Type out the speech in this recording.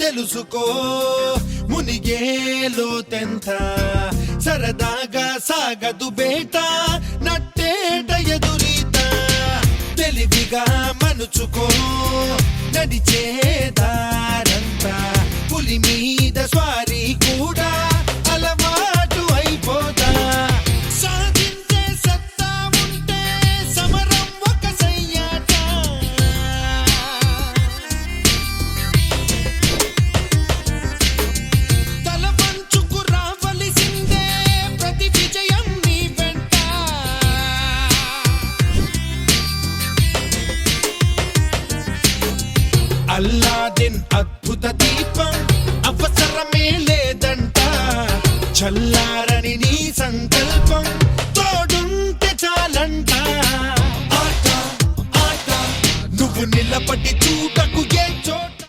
తెలుసుకో మునిగేలో తెంత సరదాగా సాగదు బేట నట్టేట ఎదురీత తెలివిగా మనుచుకో నడిచేదారంతా పులి మీద స్వారీ కూడా అలవాటు అయిపోతా సాధించే సత్తా ఉంటే సమరం ఒక సయ్యాట తల పంచుకు రావలసిందే ప్రతి విజయం నీ వెంట అల్లాదిన్ అద్భుత దీపం అవసరమే లేదంట చల్లారని నీ సంకల్పం తోడుంటే చాలంట ఆట ఆట నువ్వు నిలబడి చూడ